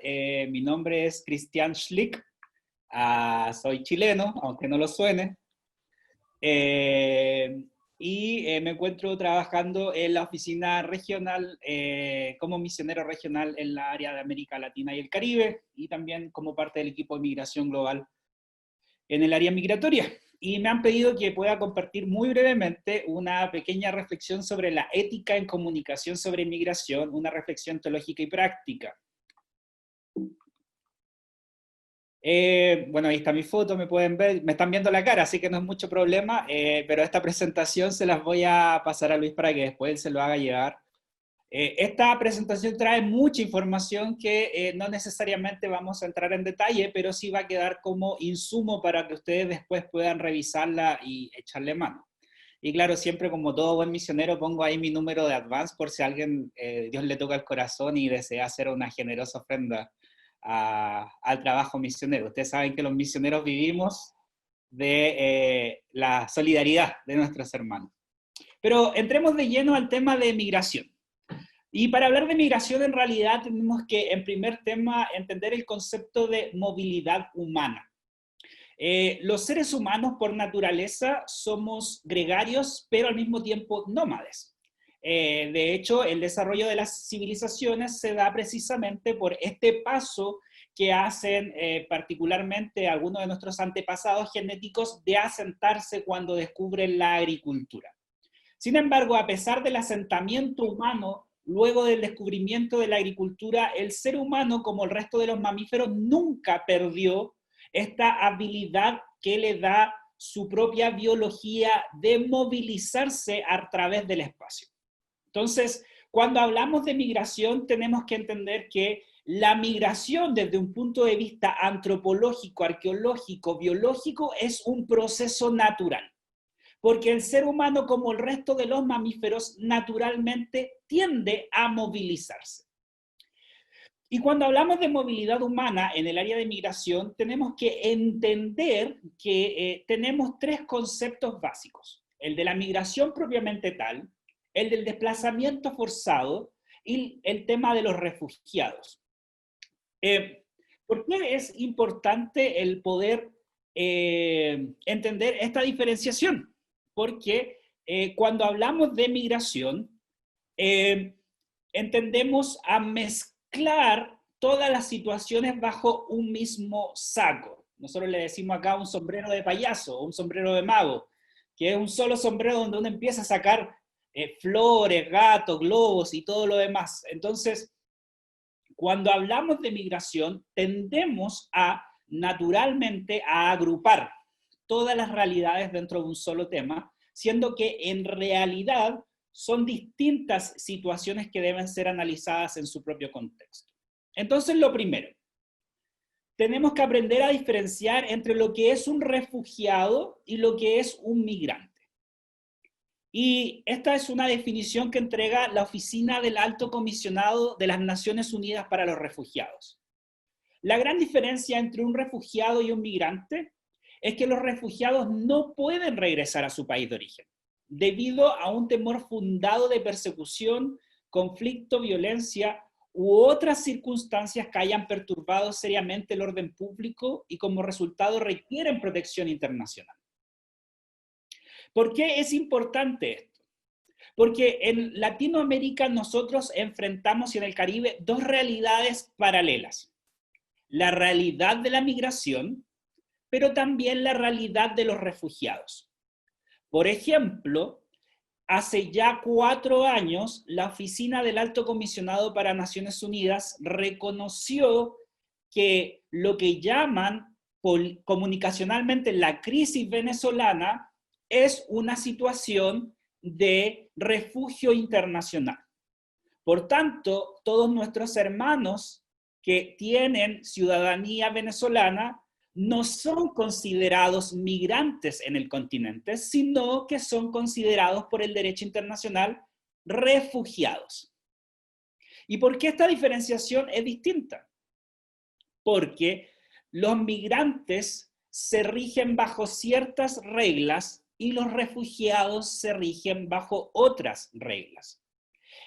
Mi nombre es Christian Schlick. Soy chileno, aunque no lo suene. Me encuentro trabajando en la oficina regional como misionero regional en la área de América Latina y el Caribe, y también como parte del equipo de migración global en el área migratoria. Y me han pedido que pueda compartir muy brevemente una pequeña reflexión sobre la ética en comunicación sobre migración, una reflexión teológica y práctica. Bueno, ahí está mi foto, me pueden ver, me están viendo la cara, así que no es mucho problema, pero esta presentación se las voy a pasar a Luis para que después él se lo haga llegar. Esta presentación trae mucha información que no necesariamente vamos a entrar en detalle, pero sí va a quedar como insumo para que ustedes después puedan revisarla y echarle mano. Y claro, siempre como todo buen misionero pongo ahí mi número de advance por si a alguien Dios le toca el corazón y desea hacer una generosa ofrenda al trabajo misionero. Ustedes saben que los misioneros vivimos de la solidaridad de nuestros hermanos. Pero entremos de lleno al tema de migración. Y para hablar de migración, en realidad tenemos que, en primer tema, entender el concepto de movilidad humana. Los seres humanos, por naturaleza, somos gregarios, pero al mismo tiempo nómades. De hecho, el desarrollo de las civilizaciones se da precisamente por este paso que hacen particularmente algunos de nuestros antepasados genéticos de asentarse cuando descubren la agricultura. Sin embargo, a pesar del asentamiento humano, luego del descubrimiento de la agricultura, el ser humano, como el resto de los mamíferos, nunca perdió esta habilidad que le da su propia biología de movilizarse a través del espacio. Entonces, cuando hablamos de migración, tenemos que entender que la migración desde un punto de vista antropológico, arqueológico, biológico, es un proceso natural. Porque el ser humano, como el resto de los mamíferos, naturalmente tiende a movilizarse. Y cuando hablamos de movilidad humana en el área de migración, tenemos que entender que tenemos tres conceptos básicos. El de la migración propiamente tal, el del desplazamiento forzado y el tema de los refugiados. ¿Por qué es importante el poder entender esta diferenciación? Porque cuando hablamos de migración, entendemos a mezclar todas las situaciones bajo un mismo saco. Nosotros le decimos acá un sombrero de payaso o un sombrero de mago, que es un solo sombrero donde uno empieza a sacar flores, gatos, globos y todo lo demás. Entonces, cuando hablamos de migración, tendemos a naturalmente a agrupar todas las realidades dentro de un solo tema, siendo que en realidad son distintas situaciones que deben ser analizadas en su propio contexto. Entonces, lo primero, tenemos que aprender a diferenciar entre lo que es un refugiado y lo que es un migrante. Y esta es una definición que entrega la Oficina del Alto Comisionado de las Naciones Unidas para los Refugiados. La gran diferencia entre un refugiado y un migrante es que los refugiados no pueden regresar a su país de origen, debido a un temor fundado de persecución, conflicto, violencia u otras circunstancias que hayan perturbado seriamente el orden público y como resultado requieren protección internacional. ¿Por qué es importante esto? Porque en Latinoamérica nosotros enfrentamos y en el Caribe dos realidades paralelas. La realidad de la migración, pero también la realidad de los refugiados. Por ejemplo, hace ya 4 años, la Oficina del Alto Comisionado para Naciones Unidas reconoció que lo que llaman comunicacionalmente la crisis venezolana es una situación de refugio internacional. Por tanto, todos nuestros hermanos que tienen ciudadanía venezolana no son considerados migrantes en el continente, sino que son considerados por el derecho internacional refugiados. ¿Y por qué esta diferenciación es distinta? Porque los migrantes se rigen bajo ciertas reglas y los refugiados se rigen bajo otras reglas.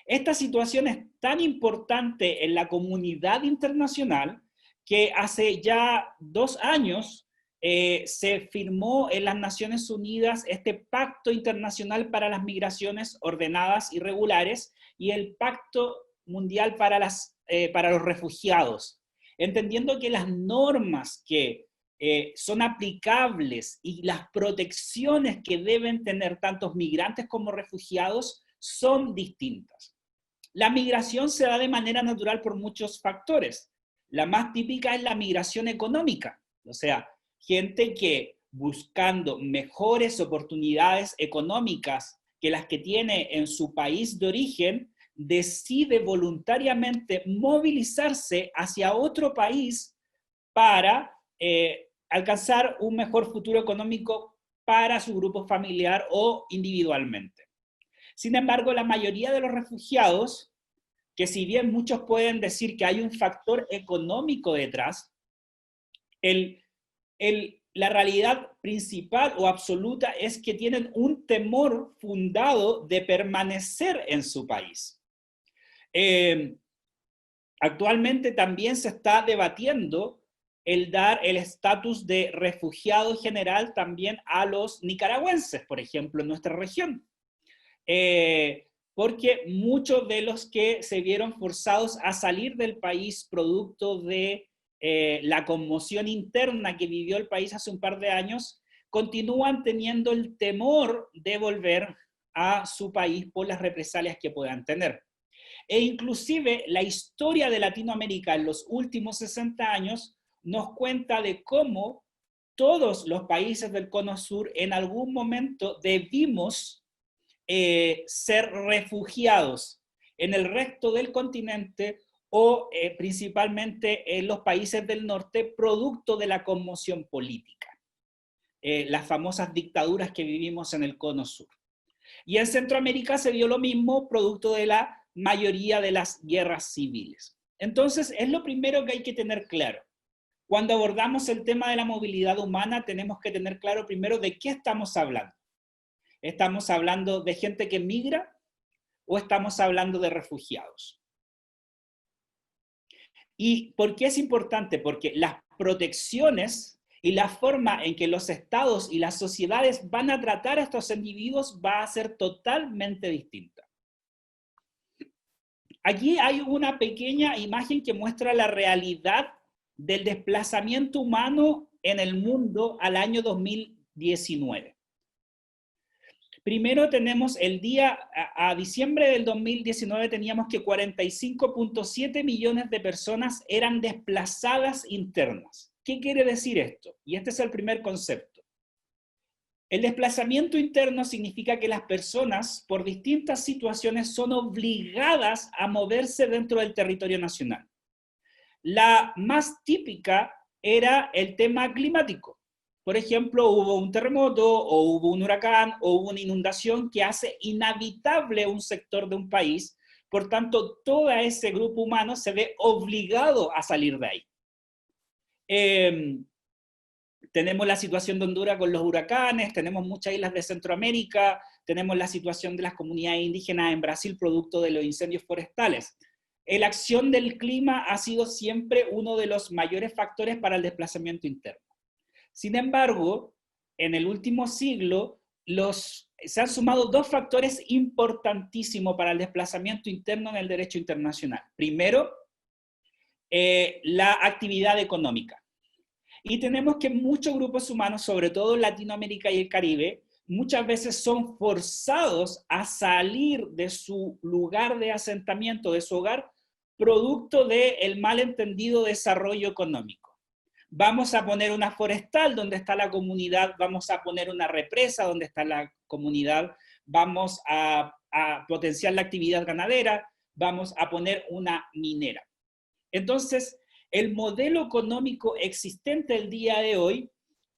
Esta situación es tan importante en la comunidad internacional que hace ya 2 años se firmó en las Naciones Unidas este Pacto Internacional para las Migraciones Ordenadas y Regulares y el Pacto Mundial para los Refugiados, entendiendo que las normas que son aplicables y las protecciones que deben tener tanto migrantes como refugiados son distintas. La migración se da de manera natural por muchos factores. La más típica es la migración económica, o sea, gente que buscando mejores oportunidades económicas que las que tiene en su país de origen, decide voluntariamente movilizarse hacia otro país para alcanzar un mejor futuro económico para su grupo familiar o individualmente. Sin embargo, la mayoría de los refugiados, que si bien muchos pueden decir que hay un factor económico detrás, la realidad principal o absoluta es que tienen un temor fundado de permanecer en su país. Actualmente también se está debatiendo el dar el estatus de refugiado general también a los nicaragüenses, por ejemplo, en nuestra región. Porque muchos de los que se vieron forzados a salir del país producto de la conmoción interna que vivió el país hace un par de años, continúan teniendo el temor de volver a su país por las represalias que puedan tener. E inclusive la historia de Latinoamérica en los últimos 60 años nos cuenta de cómo todos los países del Cono Sur en algún momento debimos ser refugiados en el resto del continente o principalmente en los países del norte, producto de la conmoción política. Las famosas dictaduras que vivimos en el Cono Sur. Y en Centroamérica se vio lo mismo, producto de la mayoría de las guerras civiles. Entonces, es lo primero que hay que tener claro. Cuando abordamos el tema de la movilidad humana, tenemos que tener claro primero de qué estamos hablando. ¿Estamos hablando de gente que migra o estamos hablando de refugiados? ¿Y por qué es importante? Porque las protecciones y la forma en que los estados y las sociedades van a tratar a estos individuos va a ser totalmente distinta. Aquí hay una pequeña imagen que muestra la realidad del desplazamiento humano en el mundo al año 2019. Primero tenemos a diciembre del 2019 teníamos que 45.7 millones de personas eran desplazadas internas. ¿Qué quiere decir esto? Y este es el primer concepto. El desplazamiento interno significa que las personas, por distintas situaciones, son obligadas a moverse dentro del territorio nacional. La más típica era el tema climático. Por ejemplo, hubo un terremoto, o hubo un huracán, o hubo una inundación que hace inhabitable un sector de un país. Por tanto, todo ese grupo humano se ve obligado a salir de ahí. Tenemos la situación de Honduras con los huracanes, tenemos muchas islas de Centroamérica, tenemos la situación de las comunidades indígenas en Brasil producto de los incendios forestales. La acción del clima ha sido siempre uno de los mayores factores para el desplazamiento interno. Sin embargo, en el último siglo se han sumado 2 factores importantísimos para el desplazamiento interno en el derecho internacional. Primero, la actividad económica. Y tenemos que muchos grupos humanos, sobre todo en Latinoamérica y el Caribe, muchas veces son forzados a salir de su lugar de asentamiento, de su hogar, producto del malentendido desarrollo económico. Vamos a poner una forestal donde está la comunidad, vamos a poner una represa donde está la comunidad, vamos a potenciar la actividad ganadera, vamos a poner una minera. Entonces, el modelo económico existente el día de hoy,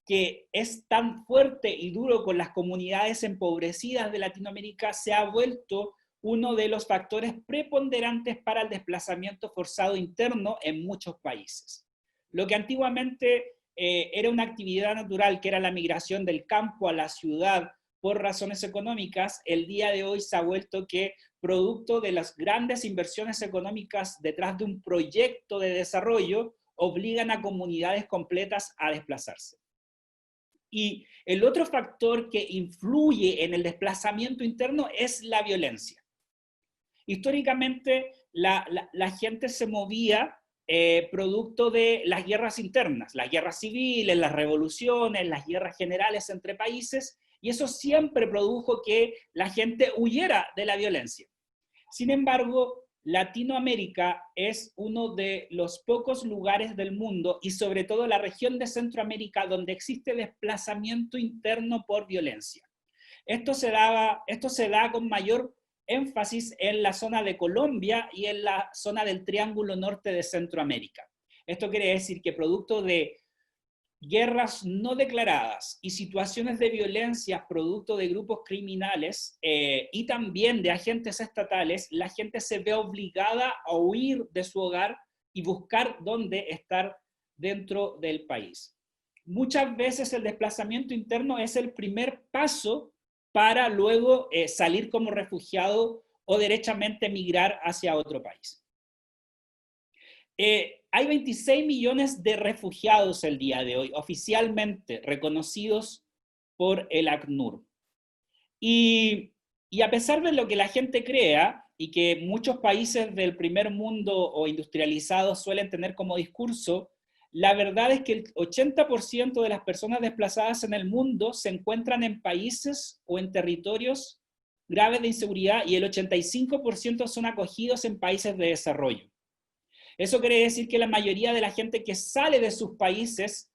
que es tan fuerte y duro con las comunidades empobrecidas de Latinoamérica, se ha vuelto uno de los factores preponderantes para el desplazamiento forzado interno en muchos países. Lo que antiguamente era una actividad natural, que era la migración del campo a la ciudad por razones económicas, el día de hoy se ha vuelto que producto de las grandes inversiones económicas detrás de un proyecto de desarrollo, obligan a comunidades completas a desplazarse. Y el otro factor que influye en el desplazamiento interno es la violencia. Históricamente, la gente se movía producto de las guerras internas, las guerras civiles, las revoluciones, las guerras generales entre países, y eso siempre produjo que la gente huyera de la violencia. Sin embargo, Latinoamérica es uno de los pocos lugares del mundo, y sobre todo la región de Centroamérica, donde existe desplazamiento interno por violencia. Esto se da con mayor énfasis en la zona de Colombia y en la zona del Triángulo Norte de Centroamérica. Esto quiere decir que producto de guerras no declaradas y situaciones de violencia producto de grupos criminales y también de agentes estatales, la gente se ve obligada a huir de su hogar y buscar dónde estar dentro del país. Muchas veces el desplazamiento interno es el primer paso para luego salir como refugiado o derechamente migrar hacia otro país. Hay 26 millones de refugiados el día de hoy, oficialmente reconocidos por el ACNUR. Y a pesar de lo que la gente crea, y que muchos países del primer mundo o industrializados suelen tener como discurso, la verdad es que el 80% de las personas desplazadas en el mundo se encuentran en países o en territorios graves de inseguridad, y el 85% son acogidos en países de desarrollo. Eso quiere decir que la mayoría de la gente que sale de sus países,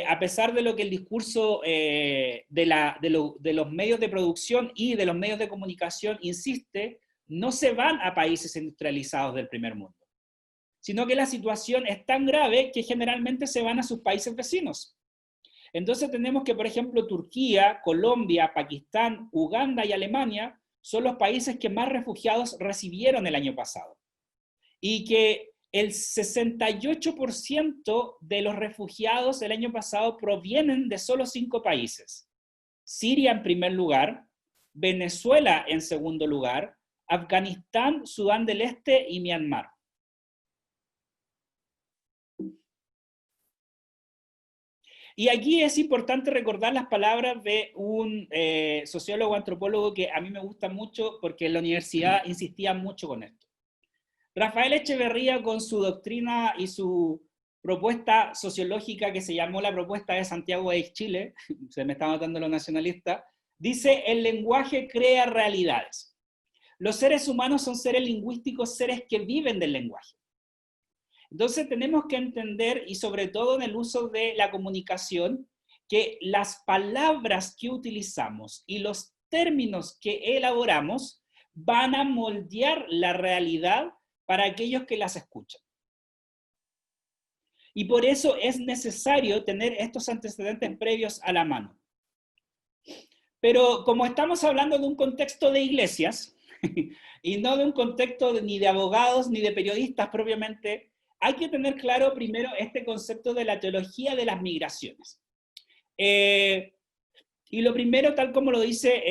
a pesar de lo que el discurso de los medios de producción y de los medios de comunicación insiste, no se van a países industrializados del primer mundo, sino que la situación es tan grave que generalmente se van a sus países vecinos. Entonces tenemos que, por ejemplo, Turquía, Colombia, Pakistán, Uganda y Alemania son los países que más refugiados recibieron el año pasado. Y que el 68% de los refugiados del año pasado provienen de solo 5 países. Siria en primer lugar, Venezuela en segundo lugar, Afganistán, Sudán del Este y Myanmar. Y aquí es importante recordar las palabras de un sociólogo antropólogo que a mí me gusta mucho porque en la universidad insistía mucho con esto. Rafael Echeverría, con su doctrina y su propuesta sociológica que se llamó la propuesta de Santiago de Chile, se me está notando lo nacionalista, dice: el lenguaje crea realidades. Los seres humanos son seres lingüísticos, seres que viven del lenguaje. Entonces tenemos que entender, y sobre todo en el uso de la comunicación, que las palabras que utilizamos y los términos que elaboramos van a moldear la realidad para aquellos que las escuchan. Y por eso es necesario tener estos antecedentes previos a la mano. Pero como estamos hablando de un contexto de iglesias, y no de un contexto ni de abogados ni de periodistas propiamente, hay que tener claro primero este concepto de la teología de las migraciones. Y lo primero, tal como lo dice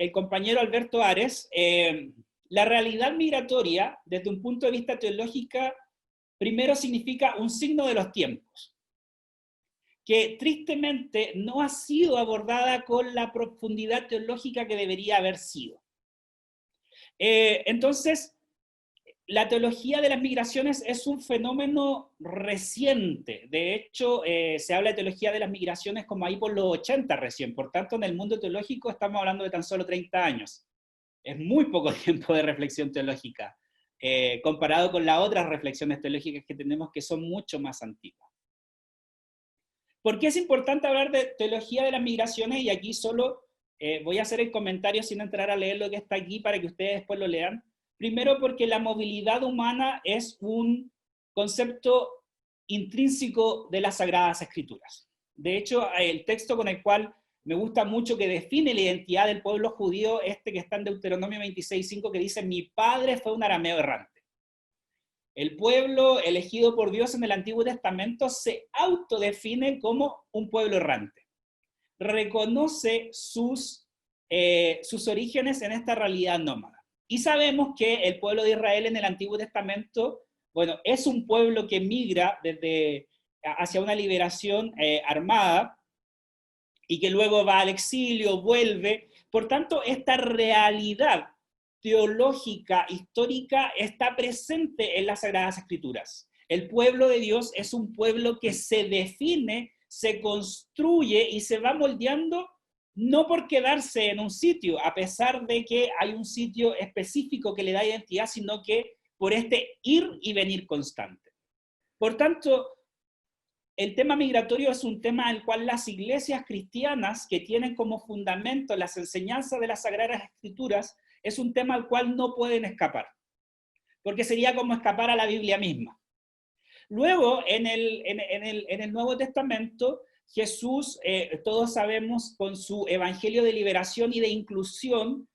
el compañero Alberto Ares, la realidad migratoria, desde un punto de vista teológico, primero significa un signo de los tiempos, que tristemente no ha sido abordada con la profundidad teológica que debería haber sido. Entonces, la teología de las migraciones es un fenómeno reciente. De hecho, se habla de teología de las migraciones como ahí por los 80 recién. Por tanto, en el mundo teológico estamos hablando de tan solo 30 años. Es muy poco tiempo de reflexión teológica, comparado con las otras reflexiones teológicas que tenemos, que son mucho más antiguas. ¿Por qué es importante hablar de teología de las migraciones? Y aquí solo voy a hacer el comentario sin entrar a leer lo que está aquí para que ustedes después lo lean. Primero, porque la movilidad humana es un concepto intrínseco de las Sagradas Escrituras. De hecho, el texto con el cual me gusta mucho, que define la identidad del pueblo judío, que está en Deuteronomio 26:5, que dice: mi padre fue un arameo errante. El pueblo elegido por Dios en el Antiguo Testamento se autodefine como un pueblo errante. Reconoce sus orígenes en esta realidad nómada. Y sabemos que el pueblo de Israel en el Antiguo Testamento, bueno, es un pueblo que migra hacia una liberación armada, y que luego va al exilio, vuelve. Por tanto, esta realidad teológica, histórica, está presente en las Sagradas Escrituras. El pueblo de Dios es un pueblo que se define, se construye y se va moldeando no por quedarse en un sitio, a pesar de que hay un sitio específico que le da identidad, sino que por este ir y venir constante. Por tanto, el tema migratorio es un tema al cual las iglesias cristianas, que tienen como fundamento las enseñanzas de las Sagradas Escrituras, es un tema al cual no pueden escapar, porque sería como escapar a la Biblia misma. Luego, en el Nuevo Testamento, Jesús, todos sabemos, con su evangelio de liberación y de inclusión,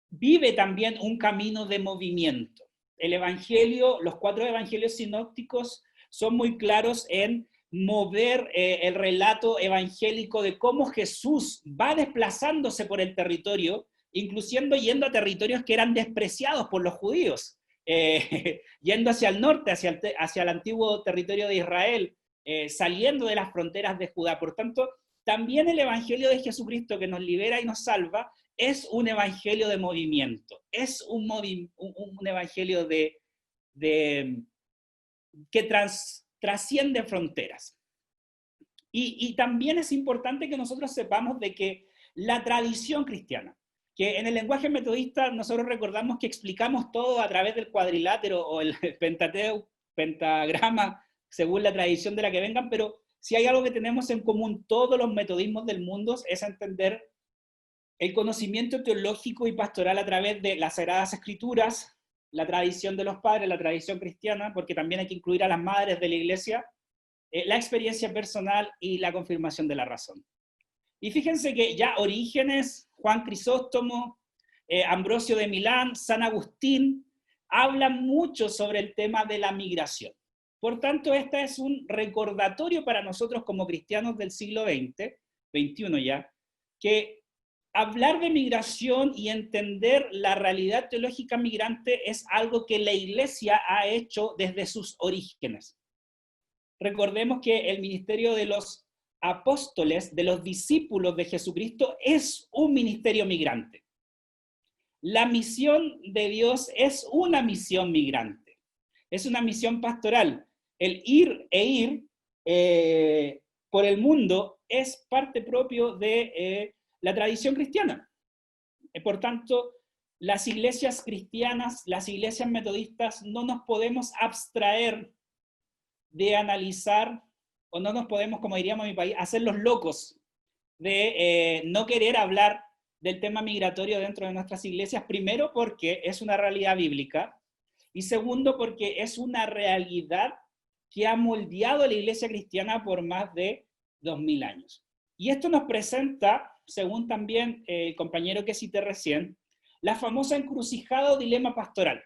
vive también un camino de movimiento. El evangelio, los 4 evangelios sinópticos son muy claros en mover el relato evangélico de cómo Jesús va desplazándose por el territorio, incluyendo yendo a territorios que eran despreciados por los judíos, yendo hacia el norte, hacia el antiguo territorio de Israel, saliendo de las fronteras de Judá. Por tanto, también el evangelio de Jesucristo, que nos libera y nos salva, es un evangelio de movimiento, es un evangelio que trasciende fronteras. Y también es importante que nosotros sepamos de que la tradición cristiana, que en el lenguaje metodista nosotros recordamos que explicamos todo a través del cuadrilátero o el pentagrama, según la tradición de la que vengan, pero si hay algo que tenemos en común todos los metodismos del mundo es entender el conocimiento teológico y pastoral a través de las Sagradas Escrituras, la tradición de los padres, la tradición cristiana, porque también hay que incluir a las madres de la iglesia, la experiencia personal y la confirmación de la razón. Y fíjense que ya Orígenes, Juan Crisóstomo, Ambrosio de Milán, San Agustín, hablan mucho sobre el tema de la migración. Por tanto, este es un recordatorio para nosotros como cristianos del siglo XX, XXI ya, que hablar de migración y entender la realidad teológica migrante es algo que la Iglesia ha hecho desde sus orígenes. Recordemos que el ministerio de los apóstoles, de los discípulos de Jesucristo, es un ministerio migrante. La misión de Dios es una misión migrante, es una misión pastoral. El ir por el mundo es parte propio de la tradición cristiana. Por tanto, las iglesias cristianas, las iglesias metodistas, no nos podemos abstraer de analizar, o no nos podemos, como diríamos en mi país, hacer los locos de no querer hablar del tema migratorio dentro de nuestras iglesias, primero porque es una realidad bíblica, y segundo porque es una realidad que ha moldeado a la iglesia cristiana por más de 2000 años. Y esto nos presenta, según también el compañero que cité recién, la famosa encrucijada o dilema pastoral.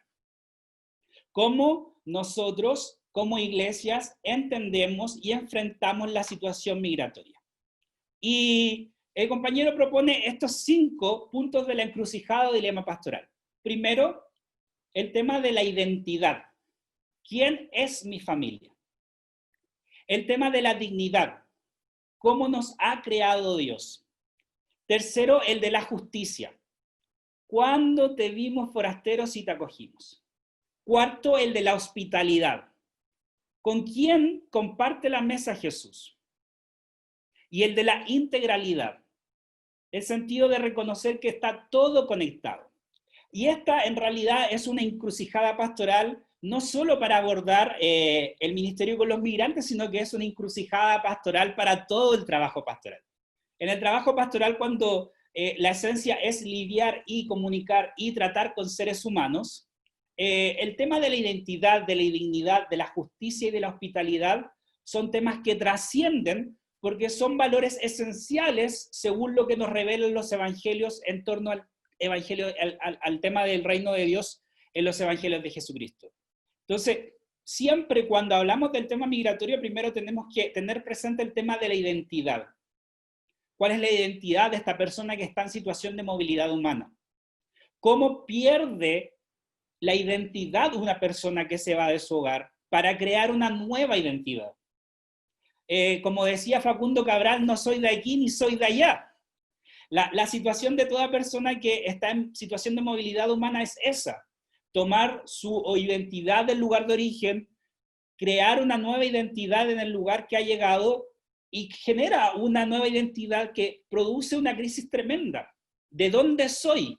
Cómo nosotros, como iglesias, entendemos y enfrentamos la situación migratoria. Y el compañero propone estos 5 puntos de la encrucijada o dilema pastoral. Primero, el tema de la identidad. ¿Quién es mi familia? El tema de la dignidad. ¿Cómo nos ha creado Dios? Tercero, el de la justicia. ¿Cuándo te vimos forasteros y te acogimos? Cuarto, el de la hospitalidad. ¿Con quién comparte la mesa Jesús? Y el de la integralidad. El sentido de reconocer que está todo conectado. Y esta en realidad es una encrucijada pastoral, no solo para abordar el ministerio con los migrantes, sino que es una encrucijada pastoral para todo el trabajo pastoral. En el trabajo pastoral, cuando la esencia es lidiar y comunicar y tratar con seres humanos, el tema de la identidad, de la dignidad, de la justicia y de la hospitalidad son temas que trascienden porque son valores esenciales según lo que nos revelan los evangelios en torno al evangelio, al tema del reino de Dios en los evangelios de Jesucristo. Entonces, siempre cuando hablamos del tema migratorio, primero tenemos que tener presente el tema de la identidad. ¿Cuál es la identidad de esta persona que está en situación de movilidad humana? cómo pierde la identidad de una persona que se va de su hogar para crear una nueva identidad. Como decía Facundo Cabral, no soy de aquí ni soy de allá. La situación de toda persona que está en situación de movilidad humana es esa: tomar su identidad del lugar de origen, crear una nueva identidad en el lugar que ha llegado y genera una nueva identidad que produce una crisis tremenda. ¿De dónde soy?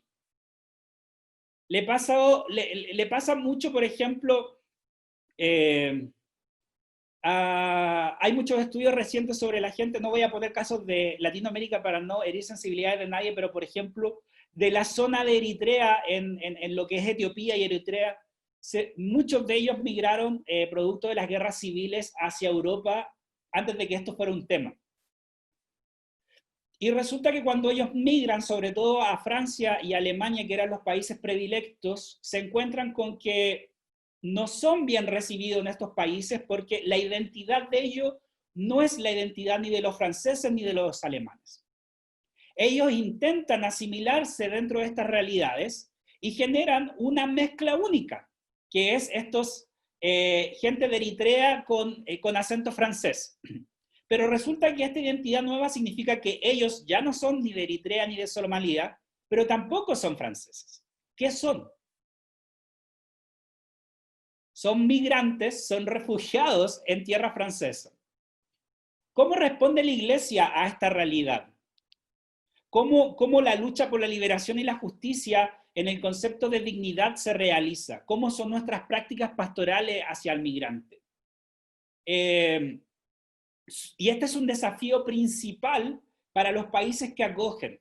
Le pasa mucho, por ejemplo, hay muchos estudios recientes sobre la gente, no voy a poner casos de Latinoamérica para no herir sensibilidades de nadie, pero por ejemplo, de la zona de Eritrea, en lo que es Etiopía y Eritrea, muchos de ellos migraron producto de las guerras civiles hacia Europa antes de que esto fuera un tema. Y resulta que cuando ellos migran, sobre todo a Francia y Alemania, que eran los países predilectos, se encuentran con que no son bien recibidos en estos países porque la identidad de ellos no es la identidad ni de los franceses ni de los alemanes. Ellos intentan asimilarse dentro de estas realidades y generan una mezcla única, que es gente de Eritrea con acento francés. Pero resulta que esta identidad nueva significa que ellos ya no son ni de Eritrea ni de Somalia, pero tampoco son franceses. ¿Qué son? Son migrantes, son refugiados en tierra francesa. ¿Cómo responde la Iglesia a esta realidad? ¿Cómo la lucha por la liberación y la justicia en el concepto de dignidad se realiza? ¿Cómo son nuestras prácticas pastorales hacia el migrante? Y este es un desafío principal para los países que acogen.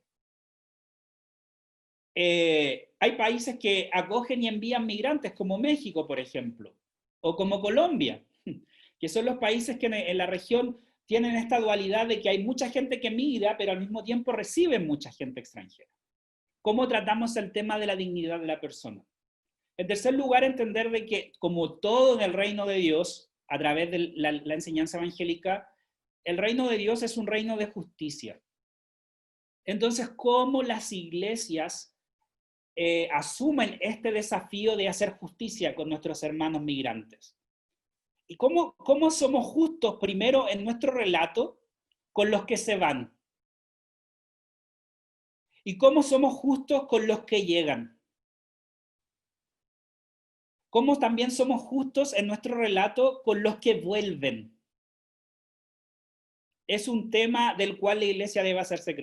Hay países que acogen y envían migrantes, como México, por ejemplo, o como Colombia, que son los países que en la región tienen esta dualidad de que hay mucha gente que migra, pero al mismo tiempo reciben mucha gente extranjera. ¿Cómo tratamos el tema de la dignidad de la persona? En tercer lugar, entender de que, como todo en el reino de Dios, a través de la enseñanza evangélica, el reino de Dios es un reino de justicia. Entonces, ¿cómo las iglesias asumen este desafío de hacer justicia con nuestros hermanos migrantes? ¿Y cómo somos justos primero en nuestro relato con los que se van? ¿Y cómo somos justos con los que llegan? ¿Cómo también somos justos en nuestro relato con los que vuelven? Es un tema del cual la iglesia debe hacerse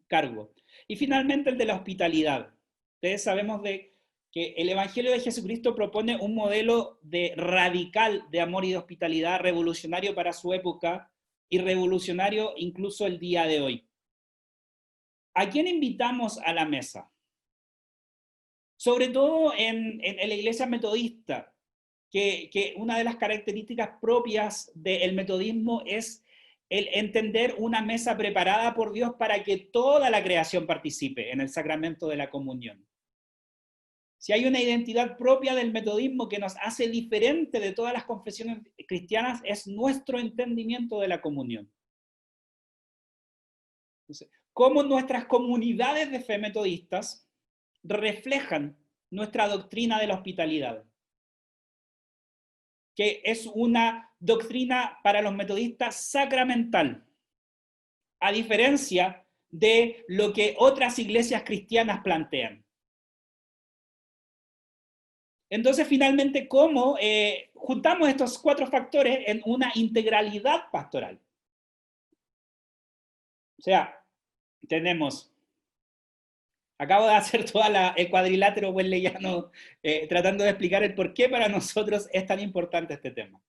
cargo. Y finalmente el de la hospitalidad. Ustedes sabemos que el Evangelio de Jesucristo propone un modelo radical de amor y de hospitalidad, revolucionario para su época y revolucionario incluso el día de hoy. ¿A quién invitamos a la mesa? Sobre todo en la iglesia metodista, que una de las características propias del metodismo es el entender una mesa preparada por Dios para que toda la creación participe en el sacramento de la comunión. Si hay una identidad propia del metodismo que nos hace diferente de todas las confesiones cristianas, es nuestro entendimiento de la comunión. Entonces, cómo nuestras comunidades de fe metodistas reflejan nuestra doctrina de la hospitalidad, que es una doctrina para los metodistas sacramental, a diferencia de lo que otras iglesias cristianas plantean. Entonces, finalmente, ¿cómo juntamos estos 4 factores en una integralidad pastoral? O sea, tenemos, acabo de hacer toda el cuadrilátero wesleyano tratando de explicar el por qué para nosotros es tan importante este tema.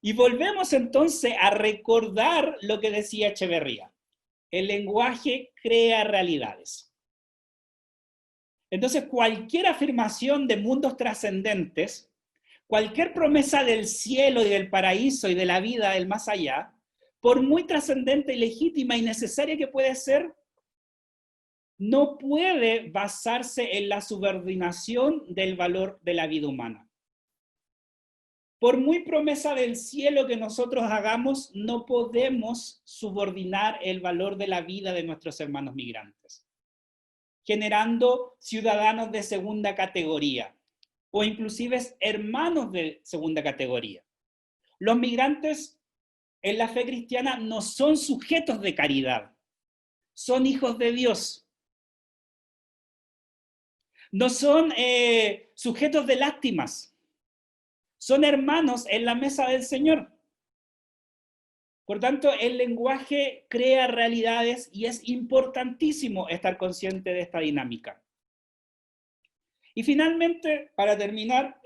Y volvemos entonces a recordar lo que decía Echeverría. El lenguaje crea realidades. Entonces, cualquier afirmación de mundos trascendentes, cualquier promesa del cielo y del paraíso y de la vida del más allá, por muy trascendente y legítima y necesaria que puede ser, no puede basarse en la subordinación del valor de la vida humana. Por muy promesa del cielo que nosotros hagamos, no podemos subordinar el valor de la vida de nuestros hermanos migrantes. generando ciudadanos de segunda categoría o inclusive hermanos de segunda categoría. Los migrantes en la fe cristiana no son sujetos de caridad, son hijos de Dios. No son sujetos de lástimas, son hermanos en la mesa del Señor. Por tanto, el lenguaje crea realidades y es importantísimo estar consciente de esta dinámica. Y finalmente, para terminar,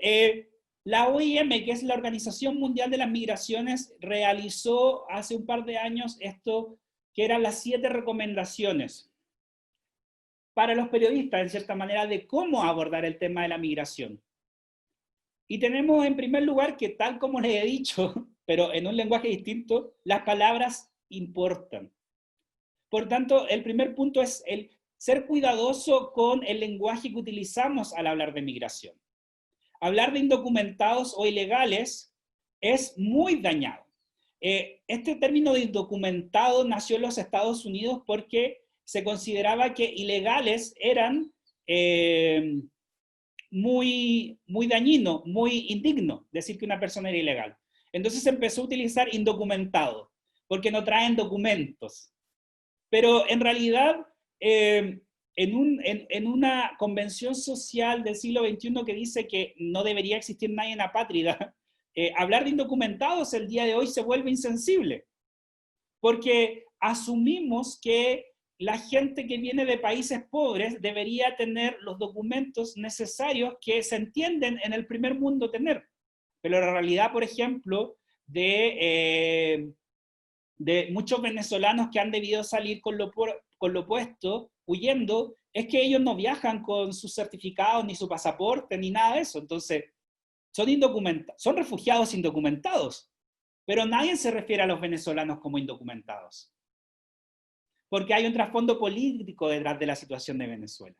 la OIM, que es la Organización Mundial de las Migraciones, realizó hace un par de años esto, que eran las 7 recomendaciones para los periodistas, en cierta manera, de cómo abordar el tema de la migración. Y tenemos en primer lugar que, tal como les he dicho, pero en un lenguaje distinto, las palabras importan. Por tanto, el primer punto es el ser cuidadoso con el lenguaje que utilizamos al hablar de migración. Hablar de indocumentados o ilegales es muy dañado. Este término de indocumentado nació en los Estados Unidos porque se consideraba que ilegales eran muy dañino, muy indigno decir que una persona era ilegal. Entonces se empezó a utilizar indocumentado, porque no traen documentos. Pero en realidad, en una convención social del siglo XXI que dice que no debería existir nadie en apátrida, hablar de indocumentados el día de hoy se vuelve insensible, porque asumimos que la gente que viene de países pobres debería tener los documentos necesarios que se entienden en el primer mundo tener. Pero la realidad, por ejemplo, de muchos venezolanos que han debido salir con lo puesto, huyendo, es que ellos no viajan con sus certificados, ni su pasaporte, ni nada de eso. Entonces, son refugiados indocumentados, pero nadie se refiere a los venezolanos como indocumentados, porque hay un trasfondo político detrás de la situación de Venezuela.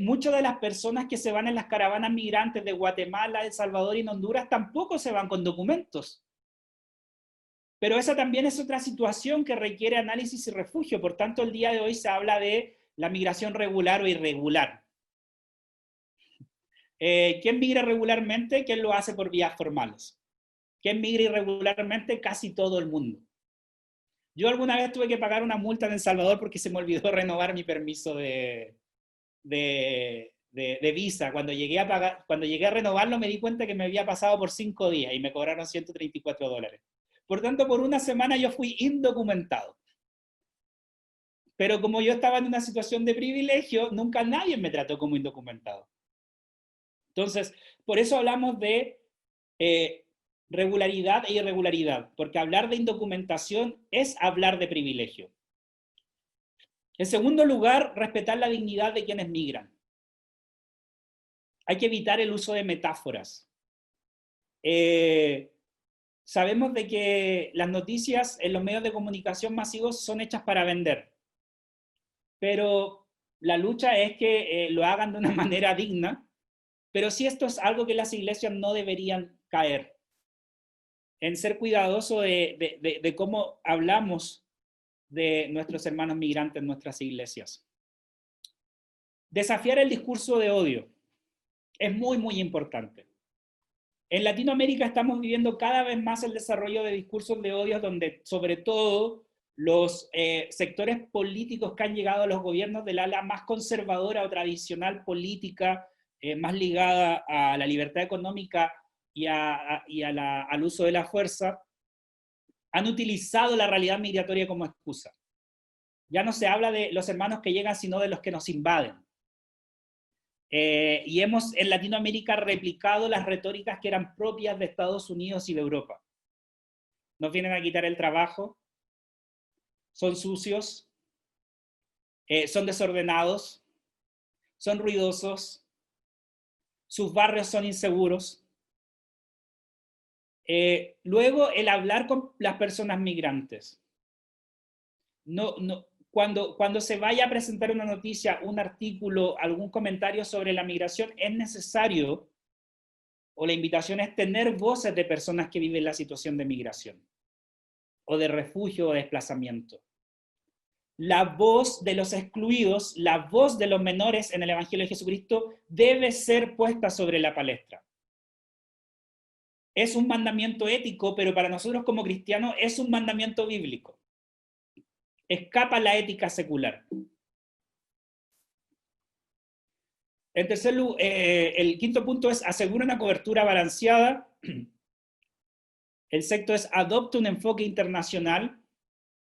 Muchas de las personas que se van en las caravanas migrantes de Guatemala, El Salvador y Honduras tampoco se van con documentos. Pero esa también es otra situación que requiere análisis y refugio. Por tanto, el día de hoy se habla de la migración regular o irregular. ¿Quién migra regularmente? ¿Quién lo hace por vías formales? ¿Quién migra irregularmente? Casi todo el mundo. Yo alguna vez tuve que pagar una multa en El Salvador porque se me olvidó renovar mi permiso de visa. Cuando llegué a renovarlo me di cuenta que me había pasado por 5 días y me cobraron $134. Por tanto, por una semana yo fui indocumentado. Pero como yo estaba en una situación de privilegio, nunca nadie me trató como indocumentado. Entonces, por eso hablamos de regularidad e irregularidad, porque hablar de indocumentación es hablar de privilegio. En segundo lugar, respetar la dignidad de quienes migran. Hay que evitar el uso de metáforas. Sabemos de que las noticias en los medios de comunicación masivos son hechas para vender, pero la lucha es que lo hagan de una manera digna, pero sí esto es algo que las iglesias no deberían caer, en ser cuidadoso de cómo hablamos de nuestros hermanos migrantes en nuestras iglesias. Desafiar el discurso de odio es muy importante. En Latinoamérica estamos viviendo cada vez más el desarrollo de discursos de odio donde sobre todo los sectores políticos que han llegado a los gobiernos del ala más conservadora o tradicional política, más ligada a la libertad económica y al uso de la fuerza, han utilizado la realidad migratoria como excusa. Ya no se habla de los hermanos que llegan, sino de los que nos invaden. Y hemos en Latinoamérica replicado las retóricas que eran propias de Estados Unidos y de Europa. Nos vienen a quitar el trabajo, son sucios, son desordenados, son ruidosos, sus barrios son inseguros. Luego, el hablar con las personas migrantes. Cuando se vaya a presentar una noticia, un artículo, algún comentario sobre la migración, es necesario, o la invitación es tener voces de personas que viven la situación de migración, o de refugio o desplazamiento. la voz de los excluidos, la voz de los menores en el Evangelio de Jesucristo debe ser puesta sobre la palestra. Es un mandamiento ético, pero para nosotros como cristianos es un mandamiento bíblico. Escapa la ética secular. En tercer lugar, el quinto punto es asegura una cobertura balanceada. El sexto es adopta un enfoque internacional.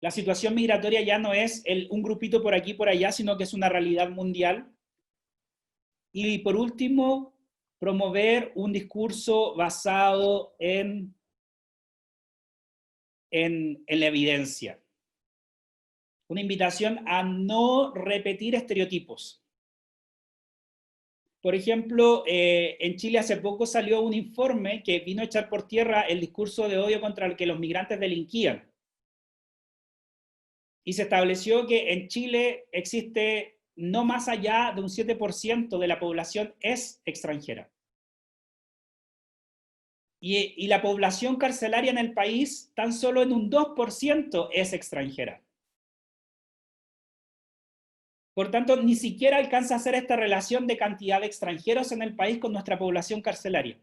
La situación migratoria ya no es un grupito por aquí por allá, sino que es una realidad mundial. Y por último, promover un discurso basado en la evidencia. Una invitación a no repetir estereotipos. Por ejemplo, en Chile hace poco salió un informe que vino a echar por tierra el discurso de odio contra el que los migrantes delinquían. Y se estableció que en Chile existe no más allá de un 7% de la población es extranjera. Y la población carcelaria en el país, tan solo en un 2% es extranjera. Por tanto, ni siquiera alcanza a hacer esta relación de cantidad de extranjeros en el país con nuestra población carcelaria.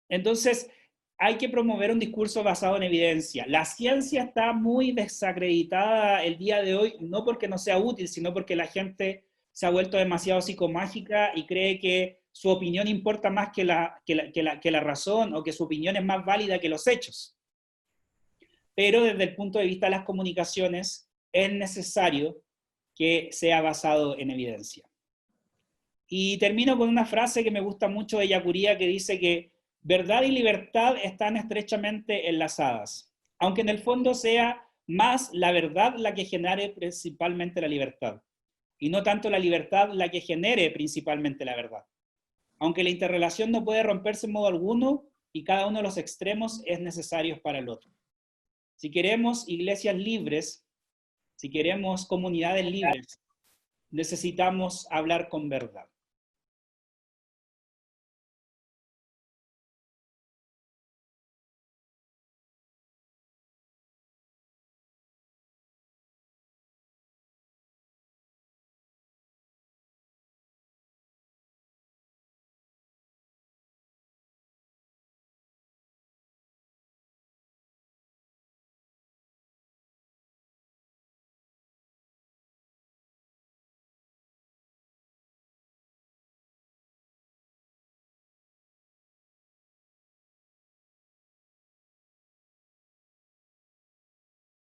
Entonces, hay que promover un discurso basado en evidencia. La ciencia está muy desacreditada el día de hoy, no porque no sea útil, sino porque la gente se ha vuelto demasiado psicomágica y cree que su opinión importa más que la razón, o que su opinión es más válida que los hechos. Pero desde el punto de vista de las comunicaciones, es necesario que sea basado en evidencia. Y termino con una frase que me gusta mucho de Yacuría, que dice que verdad y libertad están estrechamente enlazadas, aunque en el fondo sea más la verdad la que genere principalmente la libertad, y no tanto la libertad la que genere principalmente la verdad. Aunque la interrelación no puede romperse en modo alguno, y cada uno de los extremos es necesario para el otro. Si queremos iglesias libres, si queremos comunidades libres, necesitamos hablar con verdad.